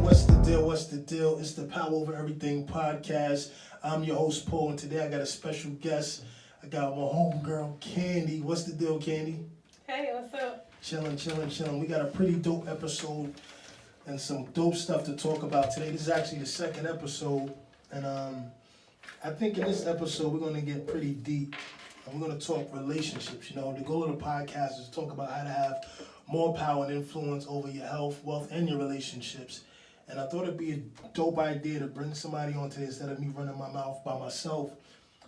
What's the deal? What's the deal? It's the Power Over Everything podcast. I'm your host, Paul, and today I got a special guest. I got my homegirl, Candy. What's the deal, Candy? Hey, what's up? Chilling. We got a pretty dope episode and some dope stuff to talk about today. This is actually the second episode, and I think in this episode we're gonna get pretty deep, and we're gonna talk relationships. You know, the goal of the podcast is to talk about how to have more power and influence over your health, wealth, and your relationships. And I thought it'd be a dope idea to bring somebody on today instead of me running my mouth by myself,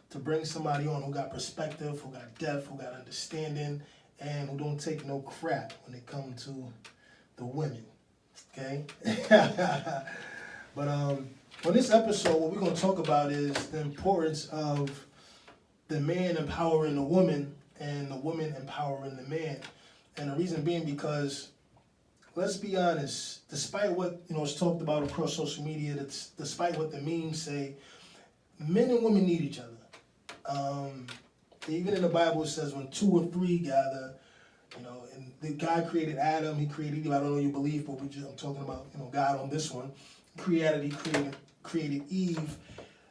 to bring somebody on who got perspective, who got depth, who got understanding, and who don't take no crap when it comes to the women, okay? But on this episode, what we're going to talk about is the importance of the man empowering the woman and the woman empowering the man. And the reason being because, let's be honest, despite what is talked about across social media, despite what the memes say, men and women need each other. Even in the Bible it says when two or three gather, and the God created Adam, he created Eve. I don't know you believe, but I'm talking about God on this one. He created Eve.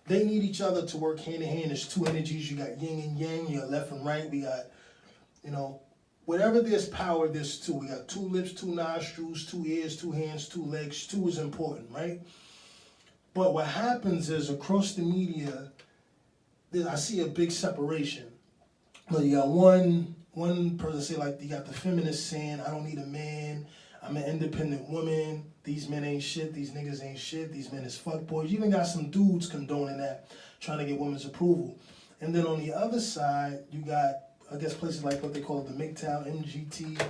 They need each other to work hand in hand. There's two energies. You got yin and yang. You got left and right. We got, whatever there's power, there's two. We got two lips, two nostrils, two ears, two hands, two legs. Two is important, right? But what happens is across the media, I see a big separation. You got one person say, like, you got the feminist saying, I don't need a man, I'm an independent woman, these men ain't shit, these niggas ain't shit, these men is fuckboys. You even got some dudes condoning that, trying to get women's approval. And then on the other side, you got, I guess, places like what they call the MGTOW,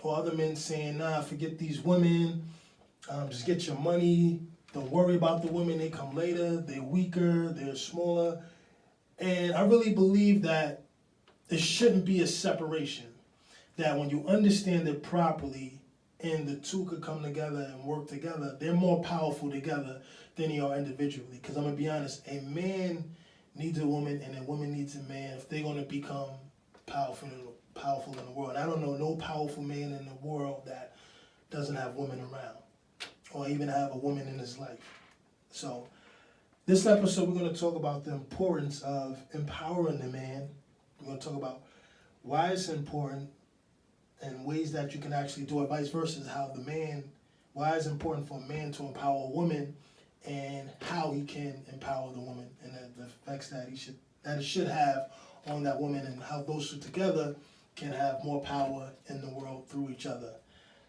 or other men saying, nah, forget these women, just get your money, don't worry about the women, they come later, they're weaker, they're smaller. And I really believe that there shouldn't be a separation. That when you understand it properly and the two could come together and work together, they're more powerful together than they are individually. Because I'm going to be honest, a man needs a woman and a woman needs a man if they're going to become powerful in the world. I don't know no powerful man in the world that doesn't have women around or even have a woman in his life. So this episode, we're going to talk about the importance of empowering the man. We're going to talk about why it's important and ways that you can actually do it, vice versa, why it's important for a man to empower a woman and how he can empower the woman and the effects that it should have on that woman and how those two together can have more power in the world through each other.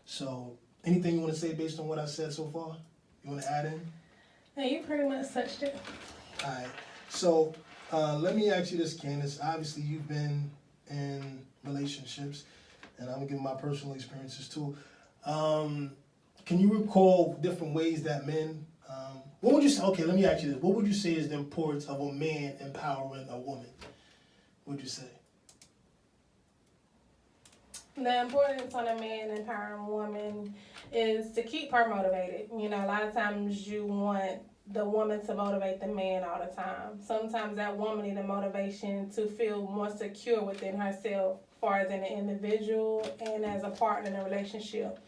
So anything you want to say based on what I said so far? You want to add in? Yeah, you pretty much touched it. All right. So let me ask you this, Candace. Obviously, you've been in relationships, and I'm going to give my personal experiences too. Can you recall different ways that men, what would you say, okay, let me ask you this. What would you say is the importance of a man empowering a woman? What would you say? The importance on a man empowering a woman is to keep her motivated. A lot of times you want the woman to motivate the man all the time. Sometimes that woman needs a motivation to feel more secure within herself, as far as an individual and as a partner in a relationship.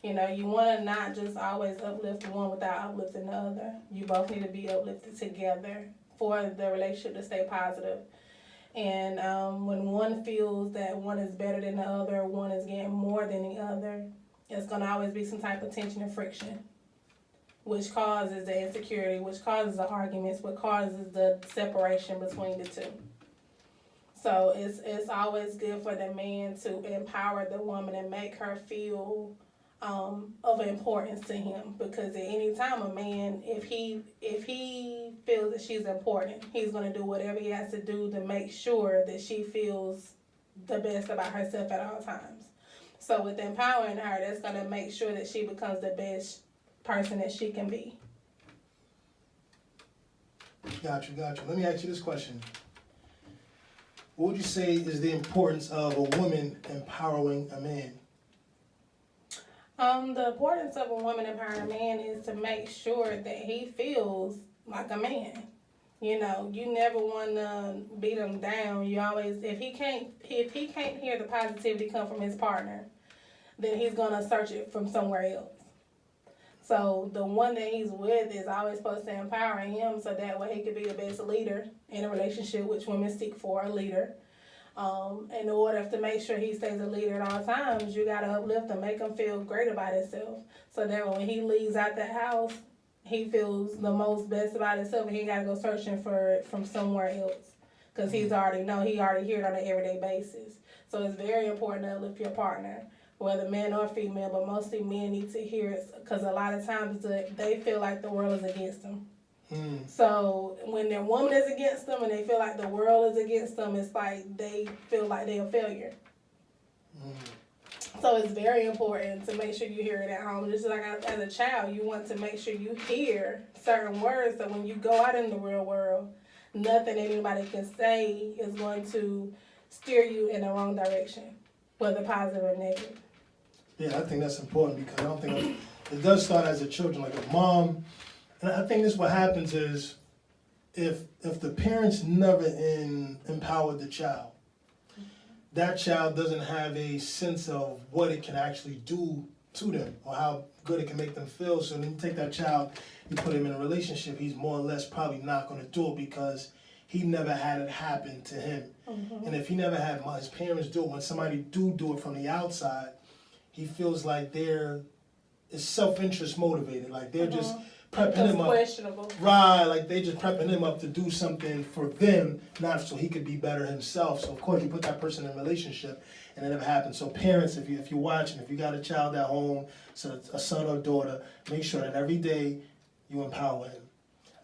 You want to not just always uplift one without uplifting the other. You both need to be uplifted together for the relationship to stay positive. And when one feels that one is better than the other, one is getting more than the other, it's going to always be some type of tension and friction, which causes the insecurity, which causes the arguments, which causes the separation between the two. So it's always good for the man to empower the woman and make her feel of importance to him, because at any time a man, if he feels that she's important, he's going to do whatever he has to do to make sure that she feels the best about herself at all times. So with empowering her, that's going to make sure that she becomes the best person that she can be. Got you. Let me ask you this question. What would you say is the importance of a woman empowering a man? The importance of a woman empowering a man is to make sure that he feels like a man. You never want to beat him down. You always, if he can't hear the positivity come from his partner, then he's gonna search it from somewhere else. So the one that he's with is always supposed to empower him so that way he could be the best leader in a relationship, which women seek for a leader. In order to make sure he stays a leader at all times, you gotta uplift him, make him feel great about himself. So that when he leaves out the house, he feels the most best about himself, and he gotta go searching for it from somewhere else. Cause he already hear it on an everyday basis. So it's very important to uplift your partner, whether man or female, but mostly men need to hear it, because a lot of times they feel like the world is against them. So when their woman is against them and they feel like the world is against them, it's like they feel like they're a failure. So it's very important to make sure you hear it at home. Just like as a child, you want to make sure you hear certain words, so when you go out in the real world, nothing anybody can say is going to steer you in the wrong direction, whether positive or negative. Yeah, I think that's important, because I don't think it does start as a children, like a mom. And I think this what happens is if the parents never empowered the child, that child doesn't have a sense of what it can actually do to them or how good it can make them feel. So then you take that child, you put him in a relationship, he's more or less probably not going to do it because he never had it happen to him. And if he never had his parents do it, when somebody do it from the outside, he feels like it's self-interest motivated, like they're just prepping him up. Questionable. Right, like they just prepping him up to do something for them, not so he could be better himself. So of course you put that person in a relationship and it never happens. So parents, if you're watching, if you got a child at home, so a son or daughter, make sure that every day you empower him.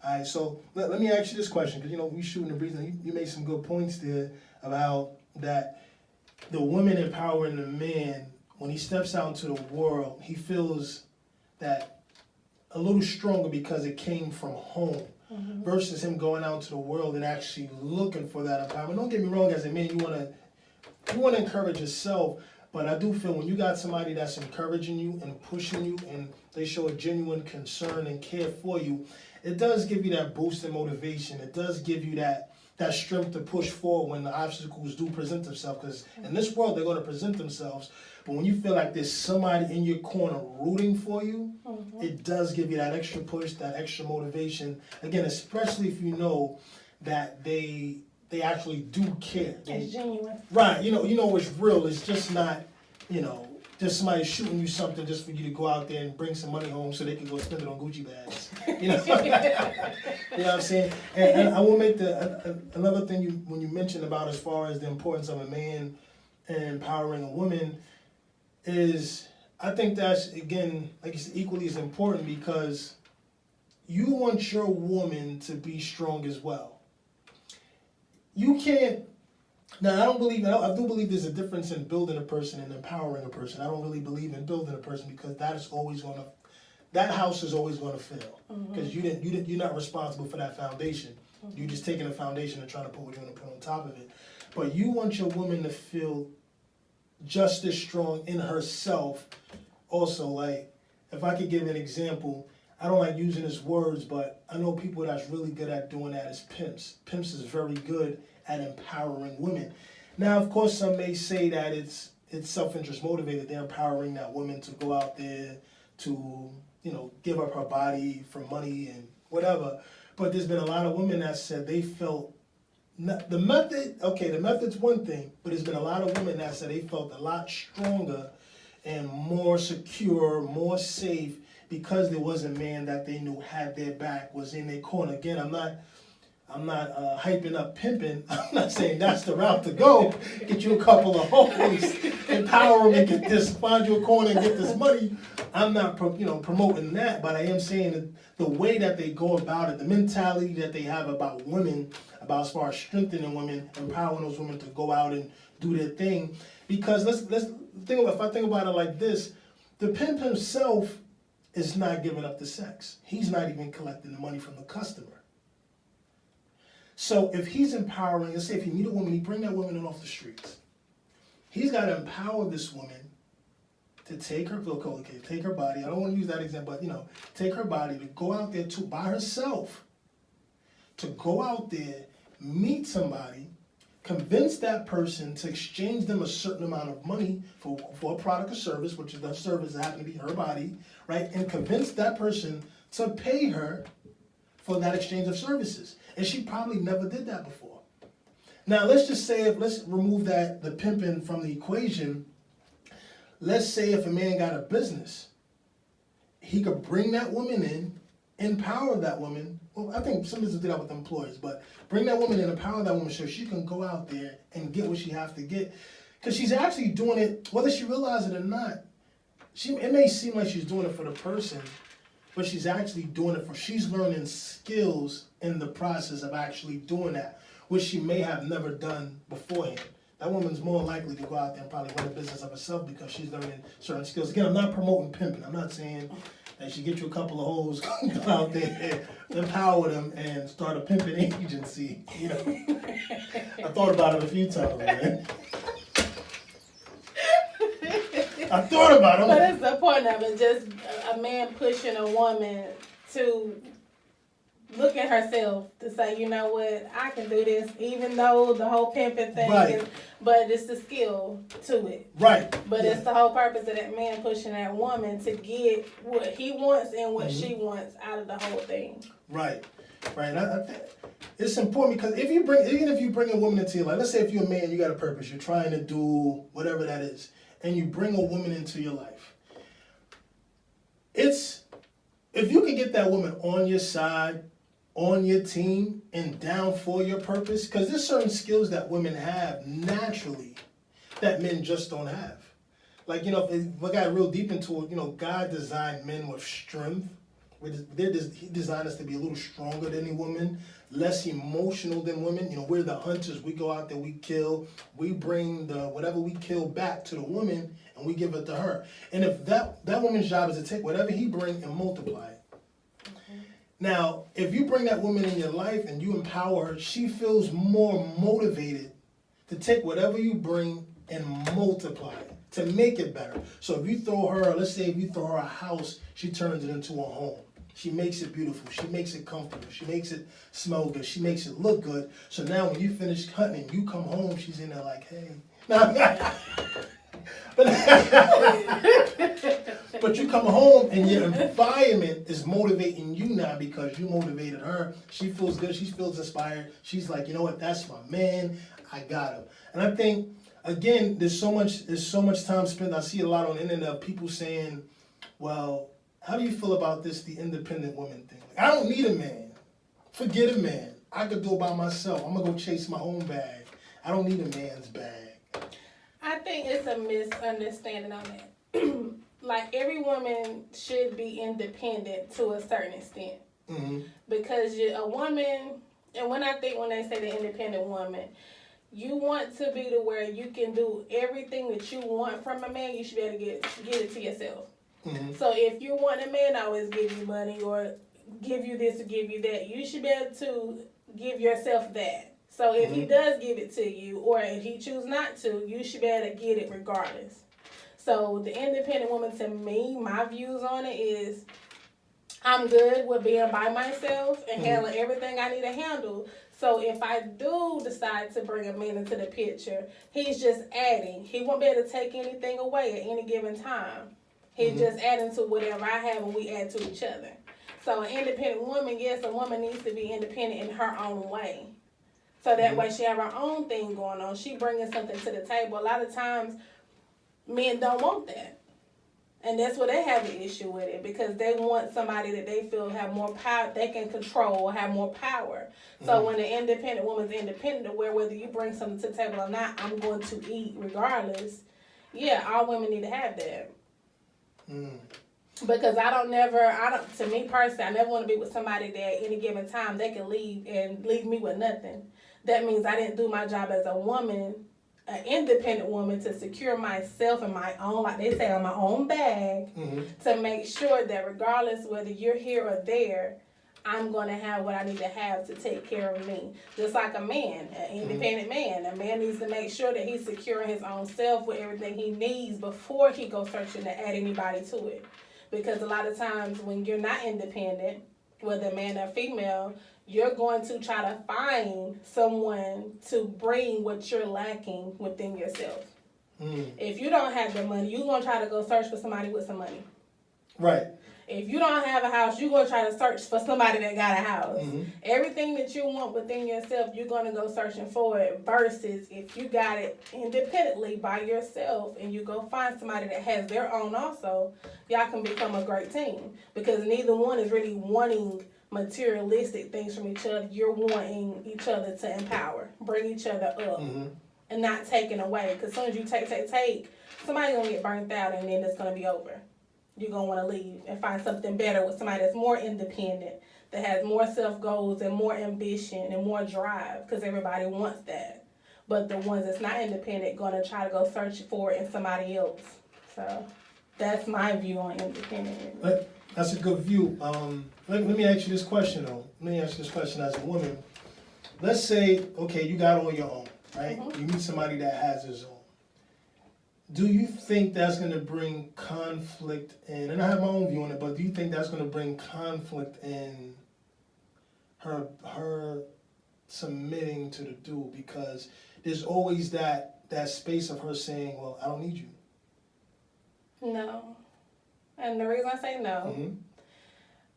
All right, so let me ask you this question, because we shooting the breeze, and you made some good points there about that the woman empowering the man, when he steps out into the world, he feels that a little stronger because it came from home, versus him going out into the world and actually looking for that empowerment. Don't get me wrong, as a man, you want to encourage yourself, but I do feel when you got somebody that's encouraging you and pushing you, and they show a genuine concern and care for you, it does give you that boost in motivation. It does give you that strength to push forward when the obstacles do present themselves, because in this world they're going to present themselves. But when you feel like there's somebody in your corner rooting for you, it does give you that extra push, that extra motivation. Again, especially if you know that they actually do care. It's genuine. Right, you know it's real. It's just not, just somebody shooting you something just for you to go out there and bring some money home so they can go spend it on Gucci bags. You know what I'm saying? And I will make another thing when you mentioned about as far as the importance of a man and empowering a woman is, I think that's, again, like you said, equally as important, because you want your woman to be strong as well. You can't. Now, I do believe there's a difference in building a person and empowering a person. I don't really believe in building a person, because that house is always going to fail, because you're not responsible for that foundation. You're just taking a foundation and trying to put what you want to put on top of it. But you want your woman to feel just as strong in herself. Also, like, if I could give an example, I don't like using his words, but I know people that's really good at doing that is pimps. Pimps is very good at empowering women. Now, of course, some may say that it's self-interest motivated. They're empowering that woman to go out there to, give up her body for money and whatever. But there's been a lot of women that said they felt the method's one thing, but there's been a lot of women that said they felt a lot stronger and more secure, more safe, because there was a man that they knew had their back, was in their corner. Again, I'm not hyping up pimping. I'm not saying that's the route to go. Get you a couple of hoes, empower them, and get this, find you a corner and get this money. I'm not promoting that, but I am saying that the way that they go about it, the mentality that they have about women, about as far as strengthening women, empowering those women to go out and do their thing. Because let's think about, if I think about it like this, the pimp himself is not giving up the sex. He's not even collecting the money from the customer. So if he's empowering, let's say if you meet a woman, he bring that woman in off the streets. He's got to empower this woman to take her take her body. I don't want to use that example, but take her body to go out there by herself, to go out there, meet somebody, convince that person to exchange them a certain amount of money for a product or service, which is the service that happen to be her body, right? And convince that person to pay her for that exchange of services. And she probably never did that before. Now, let's just say, let's remove the pimping from the equation. Let's say if a man got a business, he could bring that woman in, empower that woman. Well, I think some businesses do that with employees, but bring that woman in, empower that woman so she can go out there and get what she has to get. Because she's actually doing it, whether she realizes it or not. It may seem like she's doing it for the person, but she's actually doing it she's learning skills in the process of actually doing that, which she may have never done beforehand. That woman's more likely to go out there and probably run a business of herself because she's learning certain skills. Again, I'm not promoting pimping. I'm not saying that she get you a couple of hoes, go out there, empower them, and start a pimping agency. You know, I thought about it a few times, man. I thought about it. But it's the point of it, just a man pushing a woman to look at herself to say, you know what, I can do this, even though the whole pimping thing is, but it's the skill to it. Right. But it's the whole purpose of that man pushing that woman to get what he wants and what she wants out of the whole thing. Right. Right. I think it's important because even if you bring a woman into your life, let's say if you're a man, you got a purpose, you're trying to do whatever that is, and you bring a woman into your life. If you can get that woman on your side, on your team, and down for your purpose, because there's certain skills that women have naturally that men just don't have. Like, you know, if we got real deep into it, you know, God designed men with strength. He designed us to be a little stronger than any woman, less emotional than women. You know, we're the hunters. We go out there, we kill. We bring whatever we kill back to the woman, and we give it to her. And if that woman's job is to take whatever he brings and multiply it. Now, if you bring that woman in your life and you empower her, she feels more motivated to take whatever you bring and multiply it, to make it better. So if you throw her, let's say if you throw her a house, she turns it into a home. She makes it beautiful. She makes it comfortable. She makes it smell good. She makes it look good. So now when you finish hunting, you come home, she's in there like, hey. But you come home and your environment is motivating you now because you motivated her. She feels good. She feels inspired. She's like, you know what? That's my man. I got him. And I think, again, there's so much time spent. I see a lot on the internet of people saying, well, how do you feel about this, the independent woman thing? Like, I don't need a man. Forget a man. I could do it by myself. I'm going to go chase my own bag. I don't need a man's bag. I think it's a misunderstanding on that. Like, every woman should be independent to a certain extent. Mm-hmm. Because a woman, and when they say the independent woman, you want to be to where you can do everything that you want from a man, you should be able to get it to yourself. Mm-hmm. So if you want a man to always give you money or give you this or give you that, you should be able to give yourself that. So if he does give it to you, or if he chooses not to, you should be able to get it regardless. So the independent woman, to me, my views on it is, I'm good with being by myself and handling everything I need to handle. So if I do decide to bring a man into the picture, he's just adding. He won't be able to take anything away at any given time. He's just adding to whatever I have, and we add to each other. So an independent woman, yes, a woman needs to be independent in her own way. So that way she have her own thing going on. She bringing something to the table. A lot of times, men don't want that. And that's where they have an issue with it, because they want somebody that they feel have more power, they can control or have more power. So when an independent woman's independent, where whether you bring something to the table or not, I'm going to eat regardless. Yeah, all women need to have that. Because to me personally, I never want to be with somebody that at any given time they can leave and leave me with nothing. That means I didn't do my job as a woman, an independent woman, to secure myself in my own, like they say, on my own bag, to make sure that regardless whether you're here or there, I'm going to have what I need to have to take care of me. Just like a man, an independent man. A man needs to make sure that he's securing his own self with everything he needs before he goes searching to add anybody to it. Because a lot of times when you're not independent, whether man or female, you're going to try to find someone to bring what you're lacking within yourself. If you don't have the money, you're going to try to go search for somebody with some money. Right. If you don't have a house, you're going to try to search for somebody that got a house. Mm-hmm. Everything that you want within yourself, you're going to go searching for it. Versus if you got it independently by yourself and you go find somebody that has their own also, y'all can become a great team. Because neither one is really wanting materialistic things from each other. You're wanting each other to empower, bring each other up, and not taking away. Because as soon as you take, somebody's going to get burnt out and then it's going to be over. You're going to want to leave and find something better with somebody that's more independent, that has more self-goals and more ambition and more drive, because everybody wants that. But the ones that's not independent going to try to go search for it in somebody else. So that's my view on independent. That's a good view. Let me ask you this question, though. Let me ask you this question as a woman. Let's say, okay, you got on your own, right? You meet somebody that has his own. Do you think that's going to bring conflict in, and I have my own view on it, but do you think that's going to bring conflict in her submitting to the dude? Because there's always that space of her saying, well, I don't need you. No. And the reason I say no,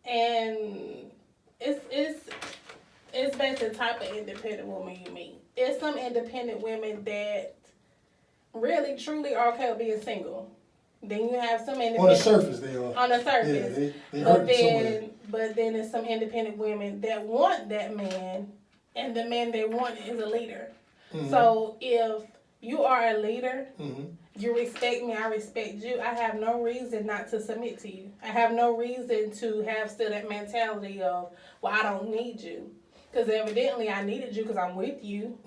and it's based on the type of independent woman you meet. It's some independent women that really, truly are okay with being single. Then you have some independent... On the surface, they are. On the surface. Yeah, they hurt somewhere. But then there's some independent women that want that man, and the man they want is a leader. So if you are a leader, you respect me, I respect you, I have no reason not to submit to you. I have no reason to have still that mentality of, well, I don't need you. Because evidently I needed you because I'm with you.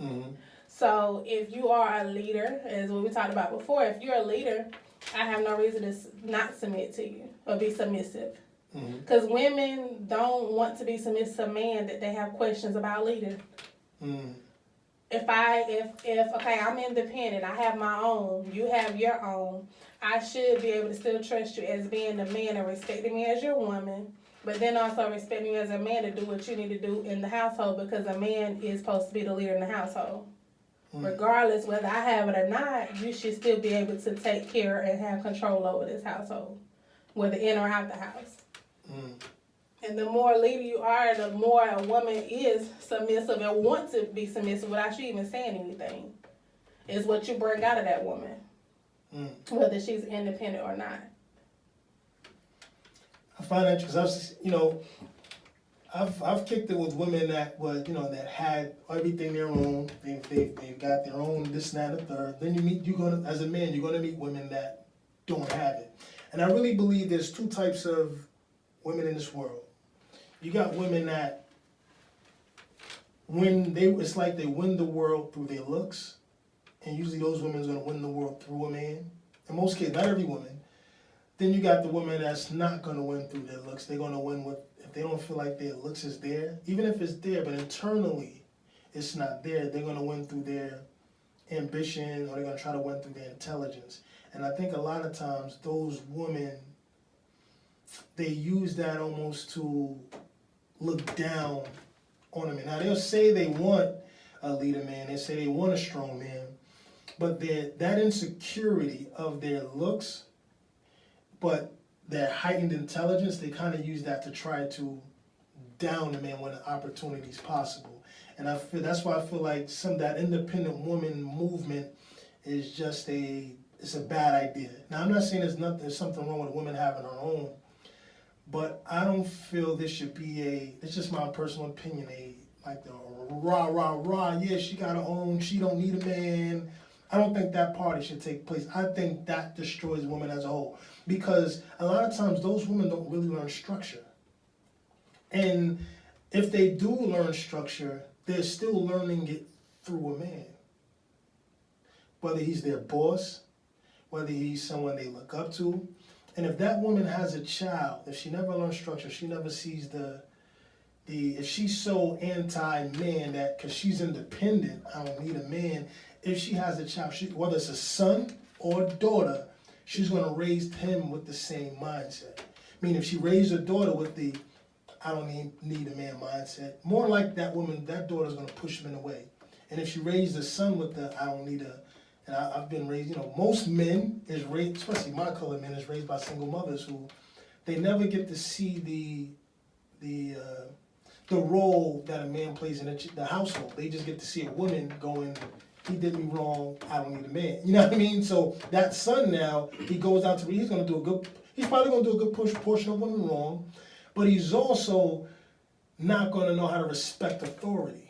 So if you are a leader, as what we talked about before, if you're a leader, I have no reason to not submit to you or be submissive. Because women don't want to be submissive to a man that they have questions about leading. If okay, I'm independent, I have my own, you have your own, I should be able to still trust you as being the man and respecting me as your woman, but then also respecting you as a man to do what you need to do in the household, because a man is supposed to be the leader in the household. Regardless whether I have it or not, you should still be able to take care and have control over this household, whether in or out the house. And the more leader you are, the more a woman is submissive and wants to be submissive without you even saying anything. Is what you bring out of that woman, whether she's independent or not. I find that because I've kicked it with women that was, that had everything their own. They've got their own this, that, and the third. Then as a man, you're gonna meet women that don't have it. And I really believe there's two types of women in this world. You got women that it's like they win the world through their looks, and usually those women are gonna win the world through a man. In most cases, not every woman. Then you got the woman that's not gonna win through their looks. They're gonna win if they don't feel like their looks is there, even if it's there, but internally it's not there. They're gonna win through their ambition, or they're gonna try to win through their intelligence. And I think a lot of times those women, they use that almost to look down on a man. Now they'll say they want a leader man, they say they want a strong man, but that insecurity of their looks, but their heightened intelligence, they kind of use that to try to down the man when the opportunity is possible. And that's why I feel like that independent woman movement is just it's a bad idea. Now I'm not saying there's something wrong with a woman having her own, but I don't feel this should be it's just my personal opinion, like the rah, yeah, she got her own, she don't need a man. I don't think that party should take place. I think that destroys women as a whole. Because a lot of times those women don't really learn structure. And if they do learn structure, they're still learning it through a man. Whether he's their boss, whether he's someone they look up to. And if that woman has a child, if she never learns structure, she never sees if she's so anti-man that because she's independent, I don't need a man. If she has a child, whether it's a son or a daughter, she's going to raise him with the same mindset. I mean, if she raised her daughter with I don't need a man mindset. More like that woman, that daughter's gonna push men away. And if she raised a son with the I don't need a, and I've been raised, most men is raised, especially my colored men, is raised by single mothers who they never get to see the role that a man plays in the household. They just get to see a woman going, he did me wrong, I don't need a man. You know what I mean? So that son now, he goes out to, he's probably gonna do a good portion of women wrong, but he's also not gonna know how to respect authority.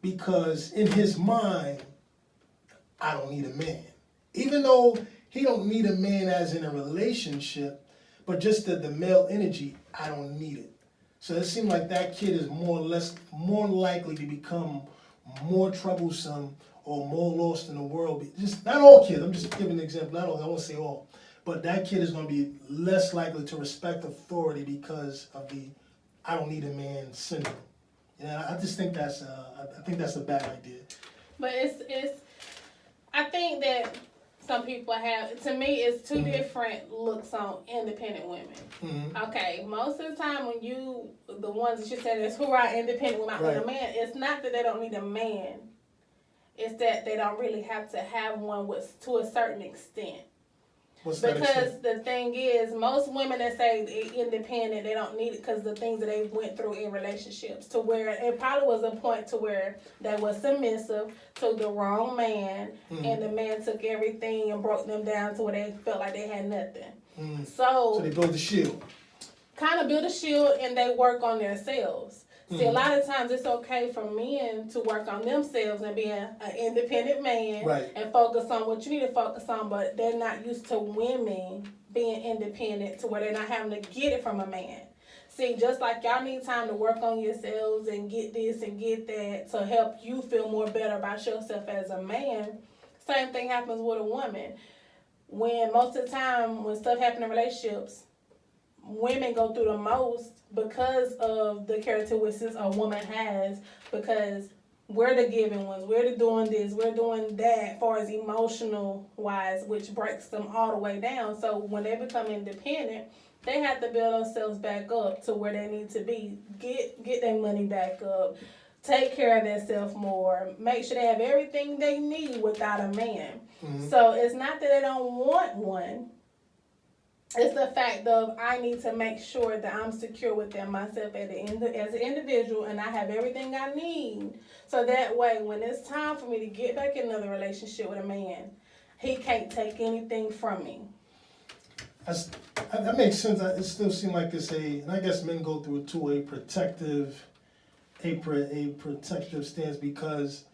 Because in his mind, I don't need a man. Even though he don't need a man as in a relationship, but just the male energy, I don't need it. So it seems like that kid is more likely to become more troublesome or more lost in the world. Just not all kids, I'm just giving an example, I won't say all. But that kid is going to be less likely to respect authority because of the I don't need a man syndrome. I just think that's a bad idea. But I think that some people have, to me, it's two different looks on independent women. Mm-hmm. Okay, most of the time when the ones that you said is who are independent women, right. With a man, it's not that they don't need a man. It's that they don't really have to have one to a certain extent. Because the thing is, most women that say they're independent, they don't need it because the things that they went through in relationships, to where it probably was a point to where they were submissive to the wrong man, and the man took everything and broke them down to where they felt like they had nothing. So they build a shield. Kind of build a shield, and they work on themselves. See, a lot of times it's okay for men to work on themselves and be an independent man, right, and focus on what you need to focus on, but they're not used to women being independent to where they're not having to get it from a man. See, just like y'all need time to work on yourselves and get this and get that to help you feel more better about yourself as a man, same thing happens with a woman. When most of the time when stuff happens in relationships, women go through the most because of the characteristics a woman has, because we're the giving ones, we're the doing this, we're doing that as far as emotional wise, which breaks them all the way down. So when they become independent, they have to build themselves back up to where they need to be, get their money back up, take care of themselves more, make sure they have everything they need without a man. So it's not that they don't want one. It's the fact of I need to make sure that I'm secure within myself as an individual, and I have everything I need. So that way, when it's time for me to get back in another relationship with a man, he can't take anything from me. That makes sense. It still seems like it's and I guess men go through it too, a protective stance, because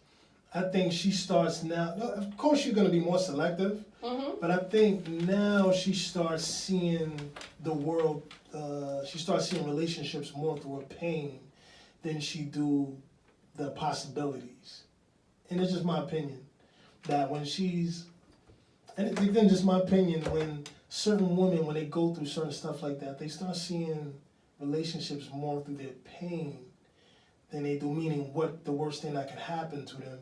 I think she starts now. Of course, she's going to be more selective, but I think now she starts seeing the world. She starts seeing relationships more through her pain than she do the possibilities. And it's just my opinion that when when certain women, when they go through certain stuff like that, they start seeing relationships more through their pain than they do, meaning what the worst thing that could happen to them,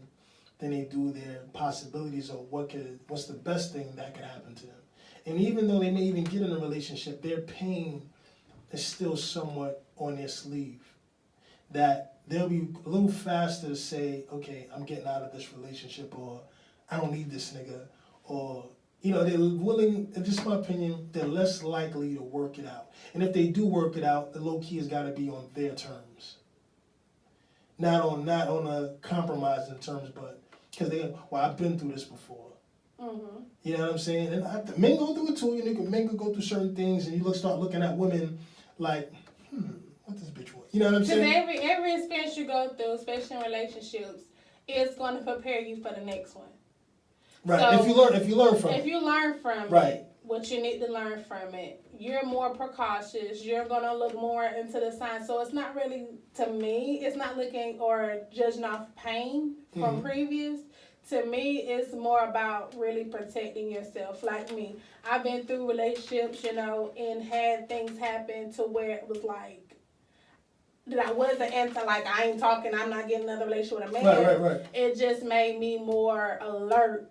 than they do their possibilities of what's the best thing that could happen to them. And even though they may even get in a relationship, their pain is still somewhat on their sleeve. That they'll be a little faster to say, okay, I'm getting out of this relationship, or I don't need this nigga, or, they're willing, in just my opinion, they're less likely to work it out. And if they do work it out, the low key has got to be on their terms. Not on a compromising terms, but because I've been through this before. You know what I'm saying? And men go through it too. Men can go through certain things, and you start looking at women like, what this bitch want? You know what I'm saying? Because every experience you go through, especially in relationships, is going to prepare you for the next one. Right. So, if you learn from it. If you learn from it, what you need to learn from it, you're more precautious. You're going to look more into the signs. So it's not really, to me, it's not looking or judging off pain from previous. To me, it's more about really protecting yourself. Like me, I've been through relationships, and had things happen to where it was like, that I wasn't into, like, I ain't talking, I'm not getting another relationship with a man. Right. It just made me more alert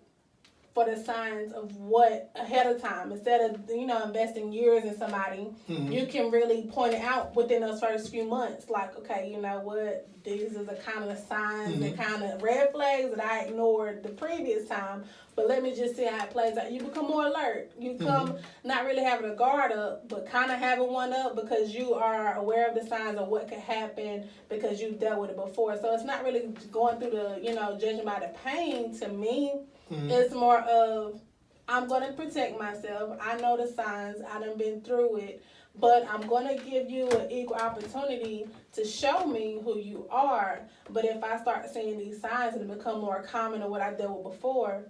for the signs of what ahead of time. Instead of, investing years in somebody, you can really point it out within those first few months. Like, okay, you know what? These are the kind of signs, the kind of red flags that I ignored the previous time. But let me just see how it plays out. You become more alert. You come not really having a guard up, but kind of having one up because you are aware of the signs of what could happen because you've dealt with it before. So it's not really going through the, judging by the pain to me. It's more of, I'm going to protect myself. I know the signs. I done been through it. But I'm going to give you an equal opportunity to show me who you are. But if I start seeing these signs and it become more common than what I dealt with before,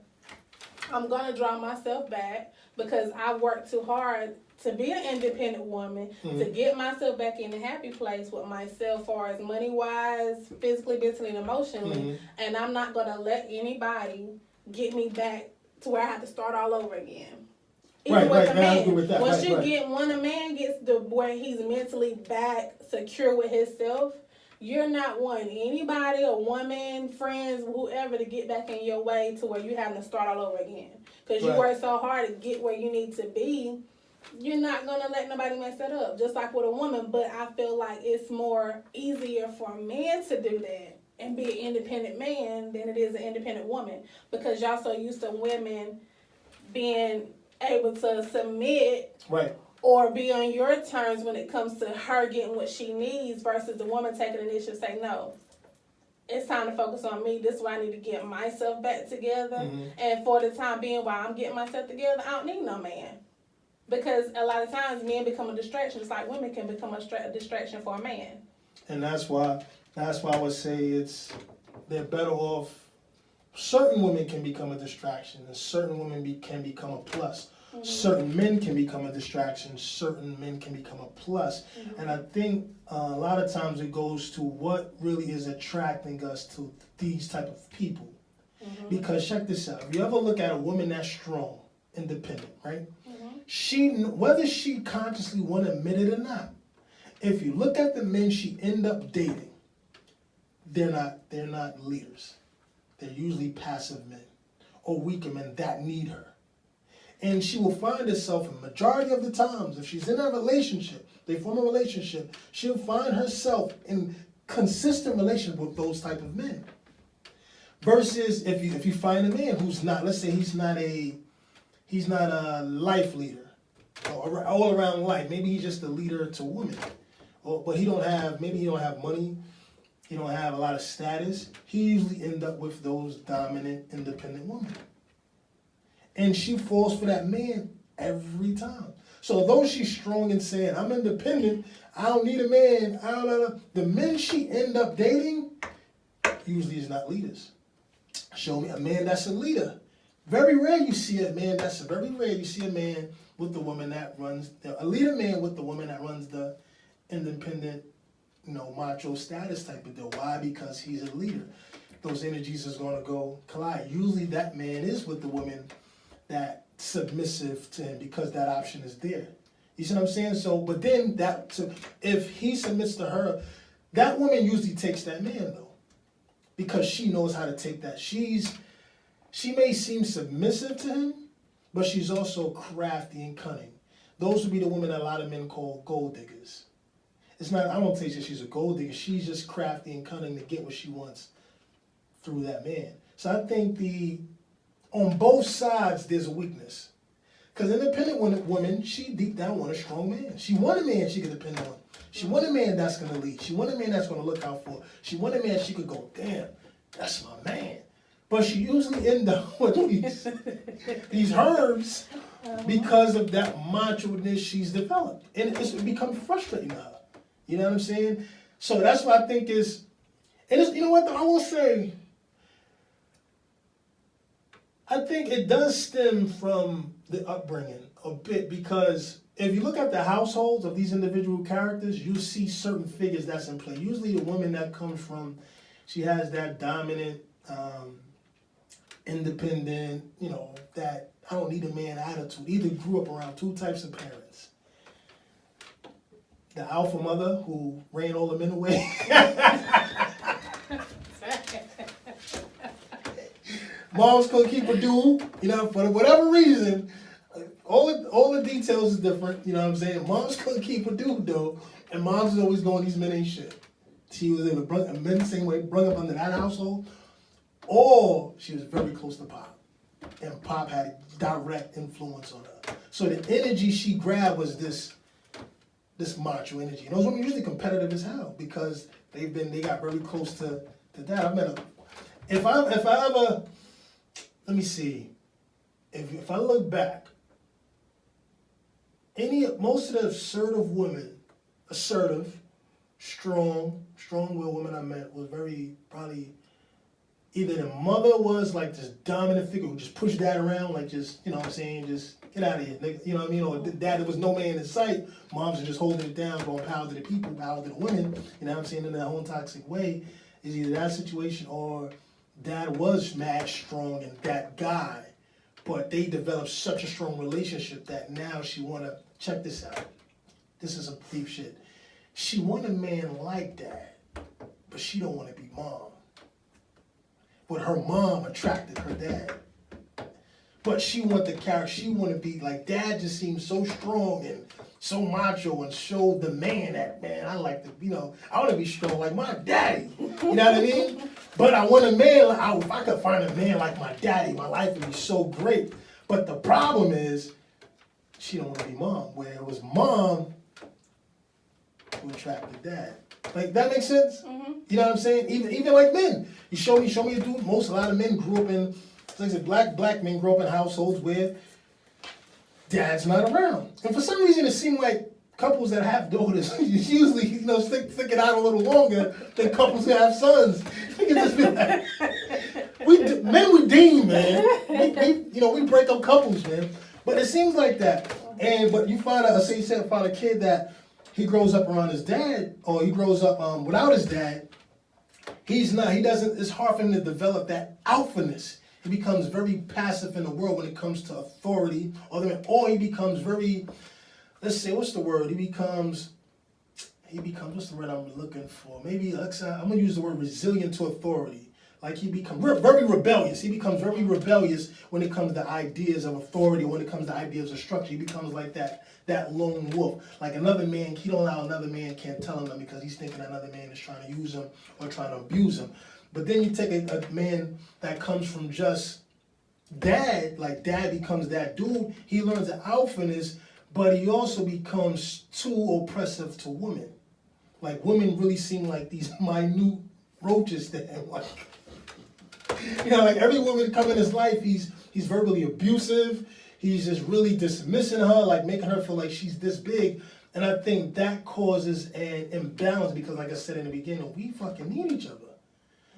I'm going to draw myself back because I worked too hard to be an independent woman, to get myself back in a happy place with myself, far as money-wise, physically, mentally, and emotionally. And I'm not going to let anybody get me back to where I have to start all over again. Even with a man. Once you get, when a man gets to where he's mentally back, secure with himself, you're not wanting anybody, a woman, friends, whoever, to get back in your way to where you're having to start all over again. Because you work so hard to get where you need to be, you're not going to let nobody mess that up. Just like with a woman. But I feel like it's more easier for a man to do that and be an independent man than it is an independent woman. Because y'all so used to women being able to submit or be on your terms when it comes to her getting what she needs versus the woman taking the initiative and say, no, it's time to focus on me. This is why I need to get myself back together. And for the time being, while I'm getting myself together, I don't need no man. Because a lot of times men become a distraction. It's like women can become a distraction for a man. And that's why I would say they're better off. Certain women can become a distraction, and certain women can become a plus. Certain men can become a distraction, certain men can become a plus. And I think a lot of times it goes to what really is attracting us to these type of people. Because check this out. If you ever look at a woman that's strong, independent, right? Whether she consciously want to admit it or not, if you look at the men she end up dating, they're not leaders. They're usually passive men or weaker men that need her. And she will find herself, a majority of the times, if she's in a relationship, they form a relationship, she'll find herself in consistent relationship with those type of men. Versus if you find a man who's not, let's say he's not a life leader, or all around life. Maybe he's just a leader to women, but maybe he don't have money. He don't have a lot of status. He usually end up with those dominant, independent women. And she falls for that man every time. So though she's strong and saying, I'm independent, I don't need a man, the men she end up dating usually is not leaders. Show me a man that's a leader. Very rare you see a man with the woman that runs, a leader man with the woman that runs the independent, macho status type of deal. Why? Because he's a leader. Those energies is going to go collide. Usually that man is with the woman that submissive to him because that option is there. You see what I'm saying? So, but then if he submits to her, that woman usually takes that man though, because she knows how to take that. She may seem submissive to him, but she's also crafty and cunning. Those would be the women that a lot of men call gold diggers. I don't say she's a gold digger. She's just crafty and cunning to get what she wants through that man. So I think on both sides there's a weakness. Because independent woman, she deep down want a strong man. She want a man she can depend on. She want a man that's going to lead. She want a man that's going to look out for her. She want a man she could go, damn, that's my man. But she usually end up with these herbs because of that macho-ness she's developed. And it's become frustrating to her. You know what I'm saying? So that's what I think is, and it's, you know what, I will say, I think it does stem from the upbringing a bit, because if you look at the households of these individual characters, you see certain figures that's in play. Usually the woman that comes from, she has that dominant, independent, that I don't need a man attitude. Either grew up around two types of parents. The alpha mother who ran all the men away. Moms couldn't keep a dude, you know, for whatever reason. All the details is different, you know what I'm saying? Moms couldn't keep a dude though, and moms is always going, these men ain't shit. She was able to bring men the same way, bring up under that household, or she was very close to Pop. And Pop had a direct influence on her. So the energy she grabbed was this macho energy. And those women are usually competitive as hell because they got very close to that. I met if I ever, let me see, if I look back, most of the assertive women, strong-willed women I met was very, probably, either the mother was like this dominant figure who just pushed dad around, like just, you know what I'm saying, just get out of here, nigga, you know what I mean? Or dad, there was no man in sight, moms are just holding it down, going power to the people, power to the women, you know what I'm saying, in their own toxic way. Is either that situation or dad was mad strong and that guy, but they developed such a strong relationship that now she wanna, check this out, this is some deep shit. She want a man like dad, but she don't wanna be mom. But her mom attracted her dad. But she want the character, she want to be like, dad just seems so strong and so macho and show the man that, man, I like to, you know, I want to be strong like my daddy. You know what I mean? But I want a man, if I could find a man like my daddy, my life would be so great. But the problem is, she don't want to be mom. Where it was mom who attracted dad. Like, that makes sense? Mm-hmm. You know what I'm saying? Even like men. You show me a dude, a lot of men grew up in, like I said, black men grew up in households where dad's not around. And for some reason it seemed like couples that have daughters usually, you know, stick it out a little longer than couples who have sons. You can just be like, men redeem, man. We break up couples, man. But it seems like that. But you find a kid that he grows up around his dad, or he grows up without his dad, it's hard for him to develop that alphaness. He becomes very passive in the world when it comes to authority, or he becomes very, let's say, what's the word? He becomes, what's the word I'm looking for? Maybe, I'm gonna use the word resilient to authority. Like he becomes very rebellious. He becomes very rebellious when it comes to ideas of authority, when it comes to ideas of structure. He becomes like that lone wolf. Like another man, he don't allow another man can't tell him that because he's thinking another man is trying to use him or trying to abuse him. But then you take a man that comes from just dad, like dad becomes that dude, he learns the alphaness, but he also becomes too oppressive to women. Like women really seem like these minute roaches to him. Like, you know, like every woman that come in his life, he's verbally abusive. He's just really dismissing her, like making her feel like she's this big. And I think that causes an imbalance because, like I said in the beginning, we fucking need each other.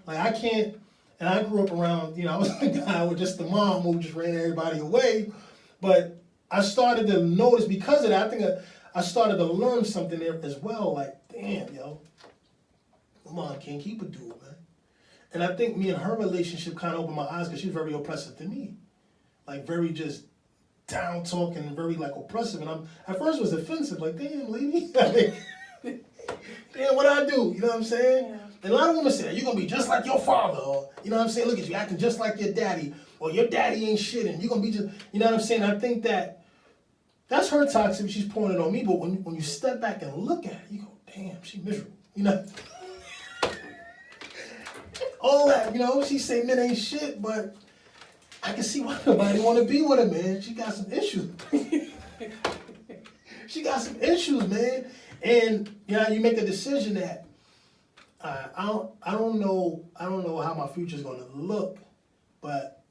Like I can't, and I grew up around, you know, I was a guy with just the mom who just ran everybody away. But I started to notice because of that, I think I started to learn something there as well. Like, damn, yo, my mom can't keep a dude, man. And I think me and her relationship kind of opened my eyes because she was very oppressive to me. Like very just down talking and very like oppressive. And at first it was offensive, like, damn, lady. Damn, what I do? You know what I'm saying? Yeah. And a lot of women say, you're going to be just like your father. Or, you know what I'm saying? Look at you acting just like your daddy. Or your daddy ain't shit. And you're going to be just, you know what I'm saying? I think that's her toxic. She's pouring it on me. But when you step back and look at it, you go, damn, she miserable. You know? All that, you know, she say men ain't shit, but I can see why nobody want to be with her, man. She got some issues. She got some issues, man. And you know, you make a decision that I don't know how my future's gonna look, but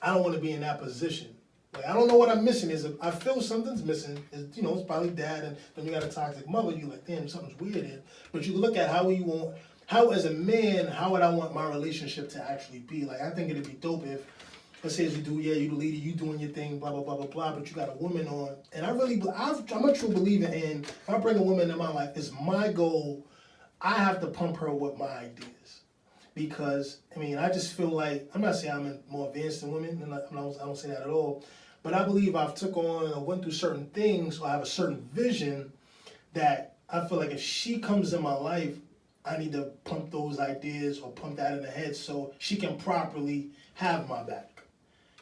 I don't want to be in that position. Like I don't know what I'm missing. I feel something's missing. It's, you know, it's probably dad, and then you got a toxic mother. You like, damn, something's weird here. But you look at how as a man, how would I want my relationship to actually be? Like I think it'd be dope if, let's say as you the leader, you doing your thing, blah, blah, blah, blah, blah, but you got a woman on. And I'm a true believer in, if I bring a woman into my life, it's my goal, I have to pump her with my ideas. Because, I mean, I just feel like, I'm not saying I'm more advanced than women, and I don't say that at all, but I believe I've took on or went through certain things, or I have a certain vision that I feel like if she comes in my life, I need to pump those ideas or pump that in her head so she can properly have my back.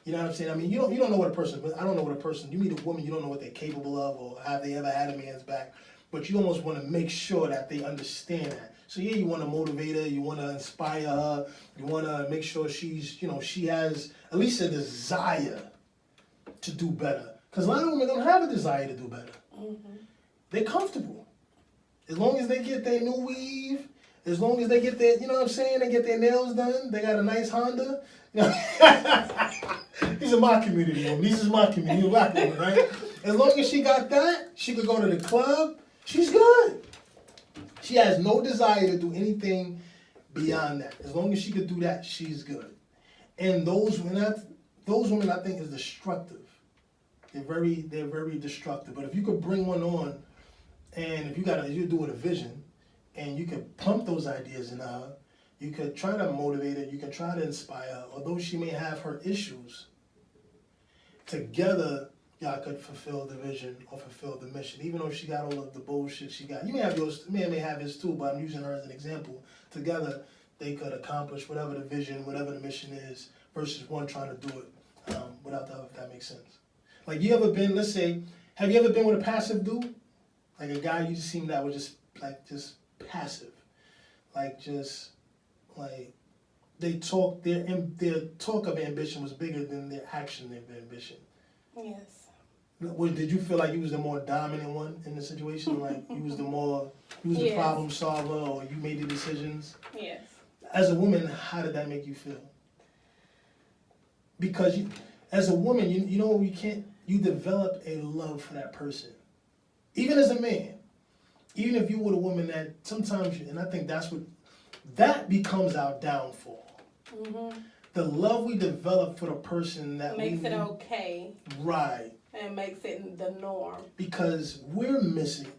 You know what I'm saying? I mean, you don't know what a person, I don't know what a person, you meet a woman, you don't know what they're capable of or have they ever had a man's back, but you almost want to make sure that they understand that. So yeah, you want to motivate her, you want to inspire her, you want to make sure she's, you know, she has at least a desire to do better. Because a lot of women don't have a desire to do better. Mm-hmm. They're comfortable. As long as they get their new weave, as long as they get their, you know what I'm saying, they get their nails done, they got a nice Honda. You know? These are my community, woman. This is my community, black woman, right? As long as she got that, she could go to the club, she's good. She has no desire to do anything beyond that. As long as she could do that, she's good. And those women I think is destructive. They're very destructive. But if you could bring one on, and if you're doing a vision, and you could pump those ideas in her, you could try to motivate her, you can try to inspire her, although she may have her issues. Together, y'all could fulfill the vision or fulfill the mission. Even though she got all of the bullshit she got. You may have yours, may have his too, but I'm using her as an example. Together, they could accomplish whatever the vision, whatever the mission is, versus one trying to do it without the other, if that makes sense. Like, you ever been, let's say, have you ever been with a passive dude? Like a guy you seem that was just passive. They talk, their talk of ambition was bigger than their action of ambition. Yes. Did you feel like you was the more dominant one in the situation? Like you was the problem solver, or you made the decisions? Yes. As a woman, how did that make you feel? Because as a woman, you know, you develop a love for that person. Even as a man, even if you were a woman that sometimes, and I think that becomes our downfall. Mm-hmm. The love we develop for the person that makes it okay. Right. And makes it the norm. Because we're missing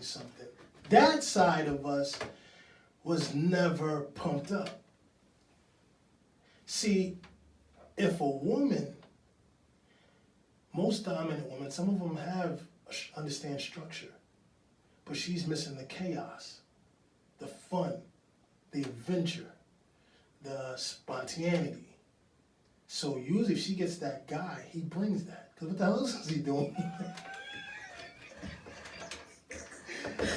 something. That side of us was never pumped up. See, if a woman, most dominant women, some of them understand structure, but she's missing the chaos, the fun, the adventure, the spontaneity. So usually if she gets that guy, he brings that. Because what the hell else is he doing?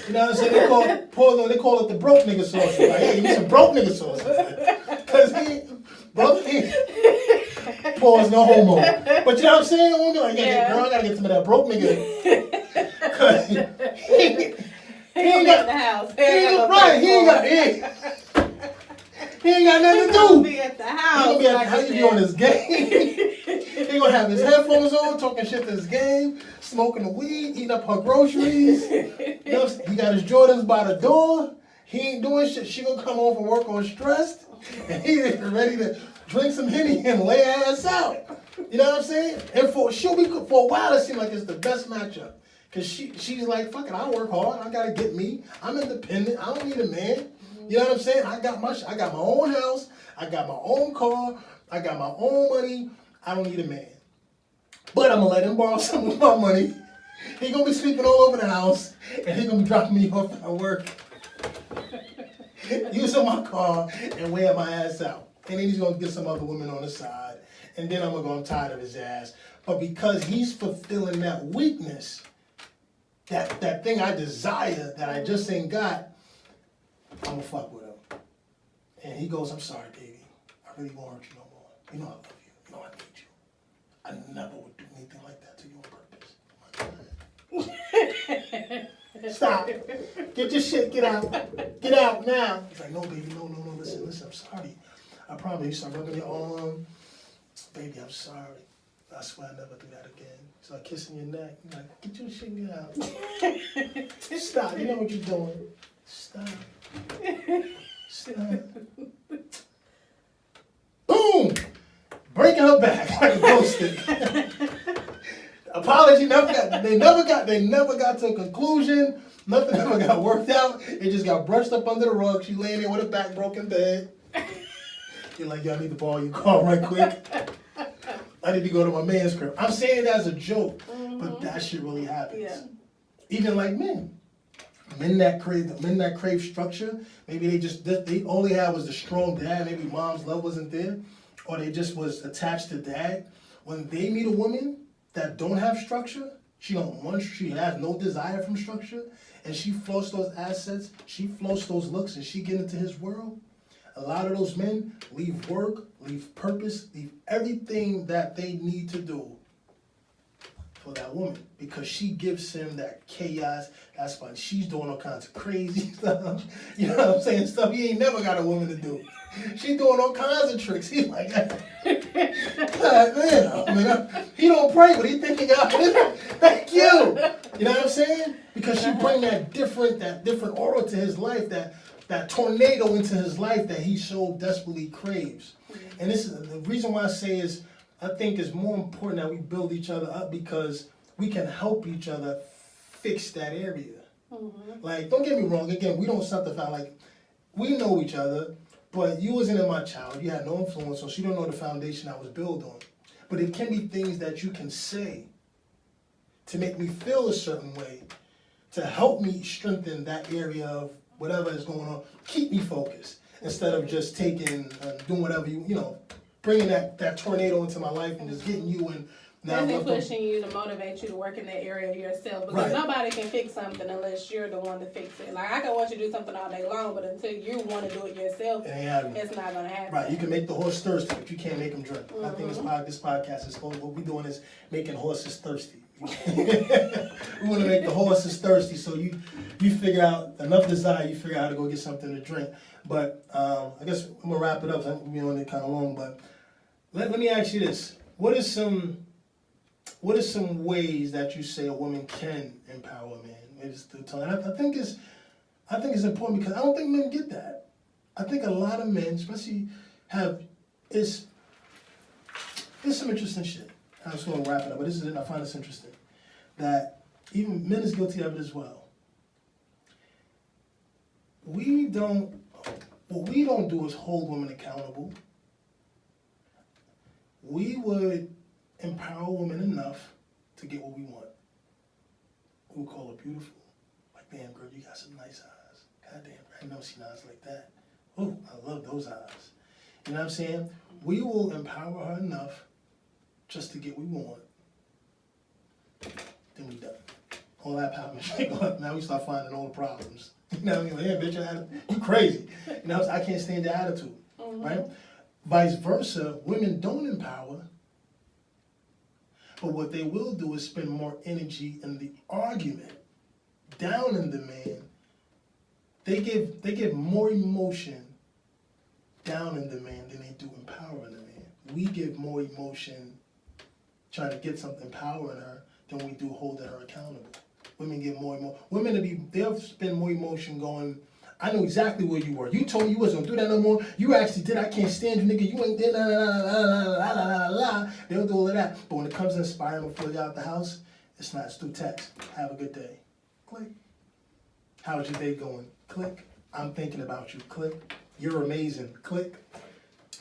You know what I'm saying? They call it the broke nigga sauce. Like, hey, you need some broke nigga sauce. Because pause, no homo. But you know what I'm saying? Like, girl, I gotta get some of that broke nigga. Cause he ain't got the house. He ain't got nothing to do. He'll be at the house. He'll be at the house. He'll be on his game. He gonna have his headphones on, talking shit to his game, smoking the weed, eating up her groceries. You know, he got his Jordans by the door. He ain't doing shit. She gonna come home from work all stressed, and he's ready to drink some Henny and lay her ass out. You know what I'm saying? And for a while it seemed like it's the best matchup. Cause she's like, fuck it, I work hard, I gotta get me. I'm independent, I don't need a man. You know what I'm saying? I got my own house, I got my own car, I got my own money, I don't need a man. But I'm gonna let him borrow some of my money. He gonna be sleeping all over the house, and he gonna be dropping me off at work. Using my car and wear my ass out. And then he's gonna get some other women on the side. And then I'm tired of his ass. But because he's fulfilling that weakness, that thing I desire that I just ain't got, I'm gonna fuck with him. And he goes, I'm sorry, baby. I really won't hurt you no more. You know I love you. You know I need you. I never would do anything like that to you on purpose. Stop. Get your shit. Get out. Get out now. He's like, no, baby. No. Listen. I'm sorry. I promise. You start rubbing your arm. Baby, I'm sorry. I swear I'll never do that again. So I kissing your neck. You're like, get your shit, get out. Stop. You know what you're doing. Stop. Boom! Breaking her back like a glow stick. Apology they never got to a conclusion. Nothing ever got worked out. It just got brushed up under the rug. She laying there with her back broken bed. You're like, yo, I need to borrow your car right quick. I need to go to my man's crib. I'm saying it as a joke, but that shit really happens. Yeah. Even like men. men that crave structure, maybe they all they had was the strong dad, maybe mom's love wasn't there, or they just was attached to dad. When they meet a woman that don't have structure, she has no desire from structure, and she floats those assets, she floats those looks, and she get into his world. A lot of those men leave work, leave purpose, leave everything that they need to do for that woman, because she gives him that chaos. That's why she's doing all kinds of crazy stuff. You know what I'm saying? Stuff he ain't never got a woman to do. She doing all kinds of tricks. He's like, man, he don't pray, but he think he got this. Thank you. You know what I'm saying? Because she bring that different aura to his life, that tornado into his life that he so desperately craves. And this is the reason why I say is, I think it's more important that we build each other up, because we can help each other fix that area. Mm-hmm. Like, don't get me wrong, again, we don't set the foundation. Like, we know each other, but you wasn't in my child. You had no influence, so she don't know the foundation I was built on. But it can be things that you can say to make me feel a certain way, to help me strengthen that area of whatever is going on. Keep me focused instead of just doing whatever you know, bringing that tornado into my life and just getting you in. That's pushing you to motivate you to work in that area yourself, because right. Nobody can fix something unless you're the one to fix it. Like, I can want you to do something all day long, but until you want to do it yourself, it's not going to happen. Right, you can make the horse thirsty, but you can't make him drink. Mm-hmm. I think this podcast is what we're doing is making horses thirsty. We want to make the horses thirsty, so you figure out enough desire, you figure out how to go get something to drink. But I guess I'm going to wrap it up, so I'm going to be on it kind of long, but let me ask you this. What are some ways that you say a woman can empower a man? And I think it's important, because I don't think men get that. I think a lot of men, especially, it's some interesting shit. I was going to wrap it up, but I find this interesting, that even men is guilty of it as well. What we don't do is hold women accountable. We would empower women enough to get what we want. We'll call her beautiful. Like, damn, girl, you got some nice eyes. God damn, I ain't never seen eyes like that. Oh, I love those eyes. You know what I'm saying? We will empower her enough just to get what we want. Then we done. All that power, now we start finding all the problems. You know what I mean? Like, hey, bitch, you crazy. You know, I can't stand your attitude, right? Vice versa, women don't empower, but what they will do is spend more energy in the argument, down in the man. They give more emotion down in the man than they do empowering the man. We give more emotion trying to get something empowering her than we do holding her accountable. Women get more emotion. They'll spend more emotion going, I know exactly where you were. You told me you wasn't gonna do that no more. You actually did. I can't stand you, nigga. You ain't did la la la la la la la la. They'll do all of that. But when it comes to inspiring before you out the house, it's not. It's through text. Have a good day. Click. How's your day going? Click. I'm thinking about you. Click. You're amazing. Click.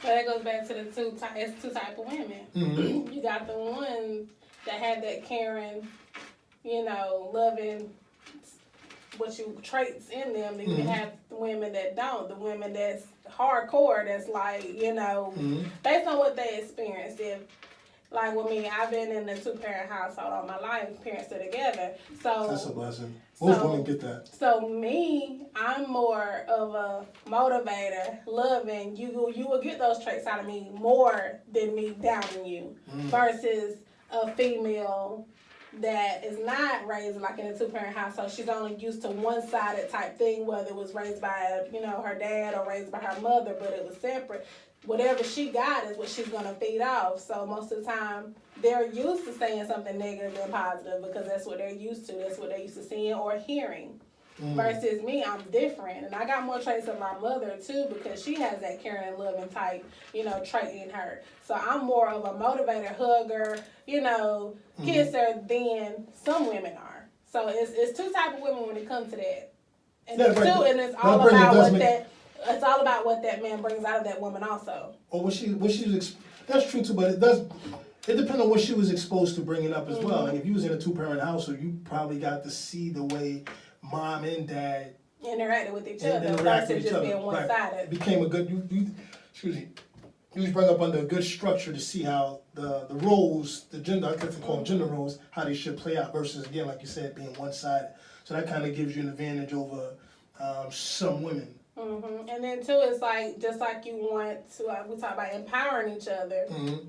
But that goes back to the two types of women. Mm-hmm. You got the ones that have that caring, loving, traits in them. Then you have the women that don't. The women that's hardcore, that's like, based on what they experienced. If, like with me, I've been in a 2-parent household all my life. Parents are together. So that's a blessing. Most women get that. So me, I'm more of a motivator, loving. You will get those traits out of me more than me doubting you. Versus a female that is not raised like in a 2-parent household. She's only used to one-sided type thing, whether it was raised by her dad or raised by her mother, but it was separate. Whatever she got is what she's gonna feed off. So most of the time they're used to saying something negative than positive because that's what they're used to. That's what they're used to seeing or hearing. Versus me, I'm different, and I got more traits of my mother too because she has that caring and loving type, trait in her. So I'm more of a motivator, hugger, kisser than some women are. So it's two types of women when it comes to that, and it's all about what that man brings out of that woman also. Or that's true too, but it depends on what she was exposed to bringing up as well. Like if you was in a 2-parent household, you probably got to see the way mom and dad interacting with each other interact with versus each just other. being one-sided. It became a good, excuse me, you just bring up under a good structure to see how the roles, the gender, I guess they call them gender roles, how they should play out versus, again, like you said, being one-sided. So that kind of gives you an advantage over some women. Mm-hmm. And then too, it's like, just like you want to, we talk about empowering each other. Mm-hmm.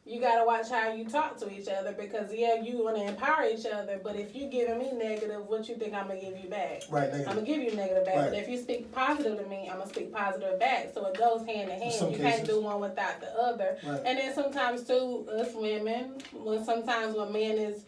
You gotta watch how you talk to each other because you want to empower each other, but if you giving me negative, what you think I'm gonna give you back? Right, negative. I'm gonna give you negative back, Right. But if you speak positive to me, I'm gonna speak positive back. So it goes hand in hand. You can't do one without the other. Right. And then sometimes too, us women, sometimes when men is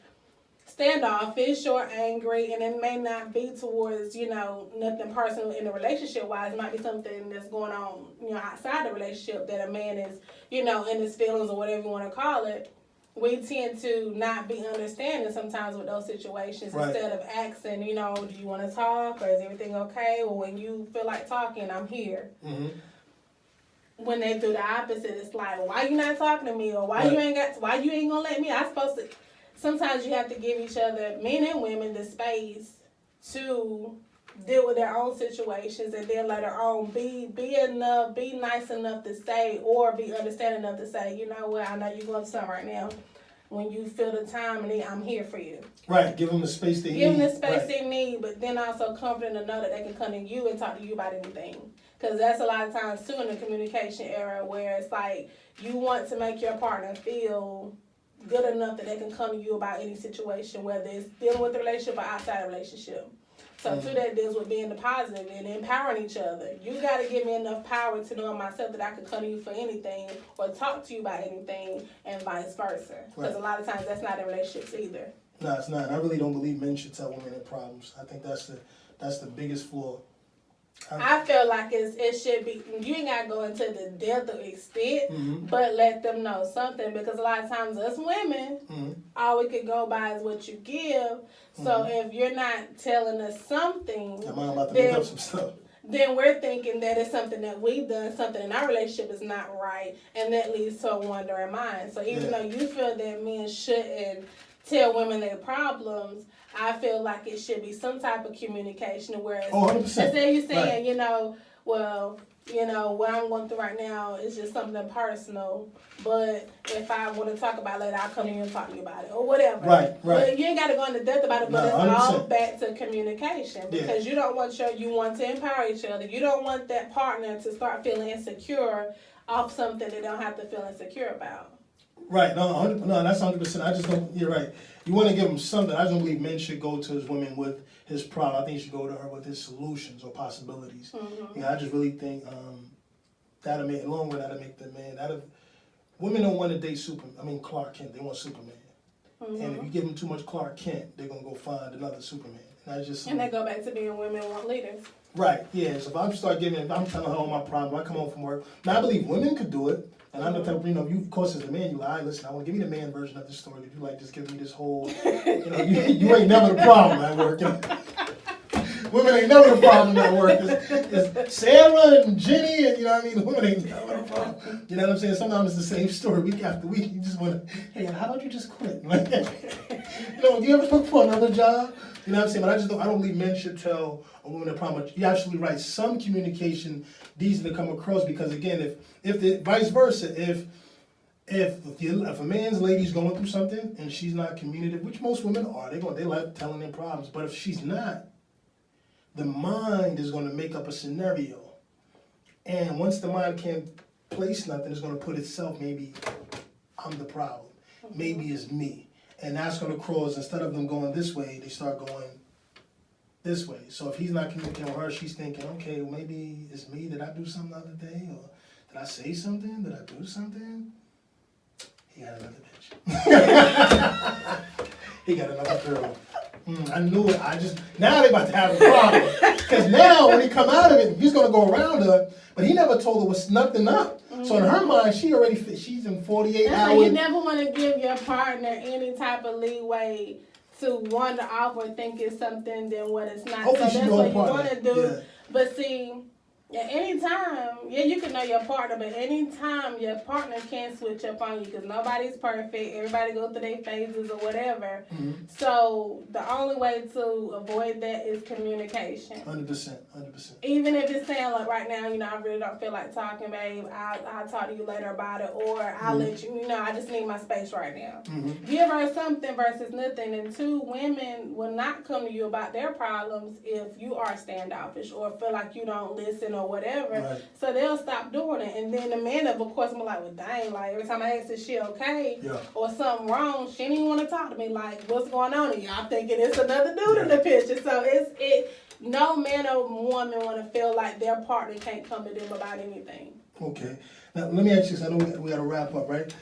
standoffish or angry, and it may not be towards, nothing personal in the relationship wise. It might be something that's going on, outside the relationship that a man is, in his feelings or whatever you want to call it. We tend to not be understanding sometimes with those situations. Right. Instead of asking, do you want to talk or is everything okay? Or when you feel like talking, I'm here. Mm-hmm. When they do the opposite, it's like, why you not talking to me? Or why you ain't gonna let me? I'm supposed to. Sometimes you have to give each other, men and women, the space to deal with their own situations and then later on be nice enough to say or be understanding enough to say, you know what, I know you're going to something right now. When you feel the time and I'm here for you. Right, give them the space they need. Give them the space they need, but then also confident to know that they can come to you and talk to you about anything. Because that's a lot of times too in the communication era where it's like you want to make your partner feel good enough that they can come to you about any situation, whether it's dealing with the relationship or outside the relationship. So too, that deals with being the positive and empowering each other. You got to give me enough power to know myself that I can come to you for anything or talk to you about anything and vice versa. Because a lot of times that's not in relationships either. No, it's not. I really don't believe men should tell women their problems. I think that's the biggest flaw. I feel like it should be, you ain't got to go into the depth of extent, but let them know something, because a lot of times us women, all we can go by is what you give. So if you're not telling us something, I'm about to make up some stuff. Then we're thinking that it's something that we've done, something in our relationship is not right, and that leads to a wandering mind. So even though you feel that men shouldn't tell women their problems, I feel like it should be some type of communication where it's, 100%. Instead of you saying, what I'm going through right now is just something personal, but if I want to talk about it later, I'll come to you and talk to you about it, or whatever. Right. But you ain't got to go into depth about it, but No, it's 100%. all back to communication, because you want to empower each other. You don't want that partner to start feeling insecure off something they don't have to feel insecure about. Right, no, that's 100%. I just don't, you're right. You want to give him something. I don't believe men should go to his woman with his problem. I think he should go to her with his solutions or possibilities. I just really think that'll make, along with that'll make the man, women don't want to date Clark Kent. They want Superman. And if you give them too much Clark Kent, they're going to go find another Superman. And they go back to being women want leaders. Right, yeah. So if I'm I'm telling her all my problems, I come home from work. Now, I believe women could do it. And I'm the type of, you, of course, as a man, listen, I want to give me the man version of this story. If you just give me this whole, you ain't never the problem at work. Women ain't never the problem at work. It's Sarah and Jenny and, women ain't never the problem. You know what I'm saying? Sometimes it's the same story week after week. You just want to, hey, how about you just quit? Do you ever look for another job? You know what I'm saying? But I don't believe men should tell a woman the problem. You're absolutely right. Some communication needs to come across, because again, if the vice versa, if a man's lady's going through something and she's not communicative, which most women are, they like telling their problems. But if she's not, the mind is going to make up a scenario, and once the mind can't place nothing, it's going to put itself, maybe I'm the problem, maybe it's me. And that's going to cause, instead of them going this way, they start going this way. So if he's not communicating with her, she's thinking, okay, well, maybe it's me. Did I do something the other day? Or did I say something? Did I do something? He got another bitch. He got another girl. I knew it. Now they about to have a problem. Because now when he come out of it, he's going to go around her, but he never told her what's nothing up. So in her mind, she's in 48 hours. So you never want to give your partner any type of leeway to wander off or think it's something than what it's not. Hopefully so that's what you want to do. Yeah. But see, Yeah, anytime. Yeah, you can know your partner, but anytime your partner can switch up on you because nobody's perfect. Everybody goes through their phases or whatever. Mm-hmm. So the only way to avoid that is communication. 100%. Even if it's saying like right now, I really don't feel like talking, babe. I'll talk to you later about it, or I'll let you. I just need my space right now. Mm-hmm. Give her something versus nothing. And two, women will not come to you about their problems if you are standoffish or feel like you don't listen or whatever. Right. So they'll stop doing it. And then the men of course be like, well, dang, like every time I ask if she okay or something wrong, she didn't even want to talk to me. Like, what's going on? And y'all thinking it's another dude in the picture. So no man or woman want to feel like their partner can't come to them about anything. Okay. Now, let me ask you this. I know we got to wrap up, right?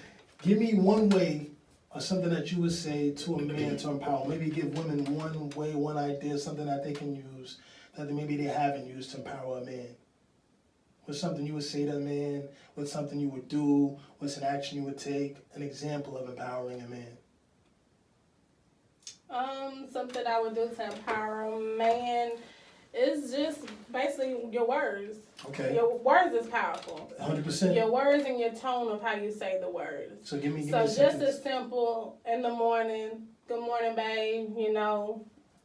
Give me one way or something that you would say to a man to empower. Maybe give women one way, one idea, something that they can use that maybe they haven't used to empower a man. What's something you would say to a man? What's something you would do? What's an action you would take? An example of empowering a man. Something I would do to empower a man is just basically your words. Okay. Your words is powerful. 100%. Your words and your tone of how you say the words. So give me just as simple in the morning. Good morning, babe.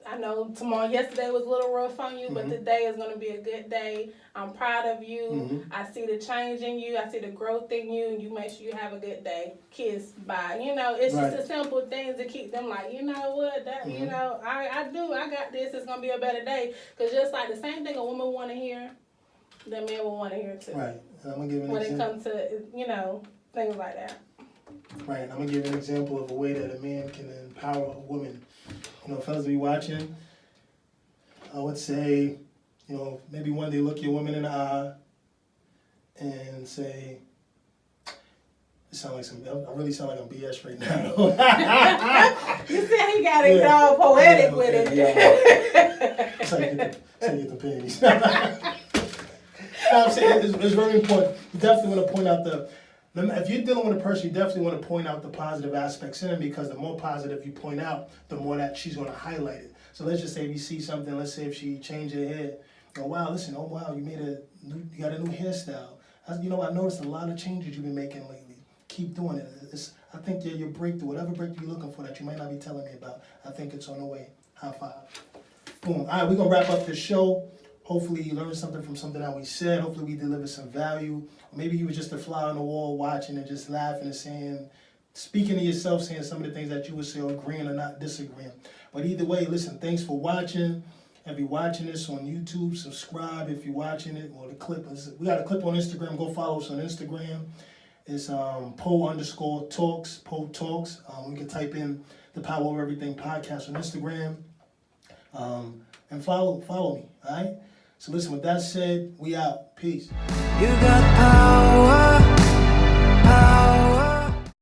I know yesterday was a little rough on you, but today is going to be a good day. I'm proud of you. Mm-hmm. I see the change in you. I see the growth in you. You make sure you have a good day. Kiss, bye. It's just the simple things to keep them like, you know what, that, I got this. It's going to be a better day. Because just like the same thing a woman want to hear, the man will want to hear too. Right. And I'm going to give an when example. It comes to, things like that. Right. I'm going to give an example of a way that a man can empower a woman. Fellas be watching, I would say, maybe one day look your woman in the eye and say, I really sound like I'm BS right now. You see how he got it all poetic with it. Yeah. That's how you get the panties. I'm saying it's very important. You definitely want to point out if you're dealing with a person, you definitely want to point out the positive aspects in them, because the more positive you point out, the more that she's going to highlight it. So let's just say if you see something, let's say if she changed her hair, you got a new hairstyle. I noticed a lot of changes you've been making lately. Keep doing it. I think your breakthrough, whatever breakthrough you're looking for that you might not be telling me about, I think it's on the way. High five. Boom. All right, we're going to wrap up the show. Hopefully you learned something from something that we said. Hopefully we delivered some value. Or maybe you were just a fly on the wall watching and just laughing and speaking to yourself, saying some of the things that you would say, or agreeing or not disagreeing. But either way, listen, thanks for watching. If you're watching this on YouTube, subscribe if you're watching it, or the clip. We got a clip on Instagram. Go follow us on Instagram. It's Poe_Talks, Poe Talks. You can type in the Power Over Everything podcast on Instagram. And follow me, all right? So listen, with that said, we out. Peace. You got power.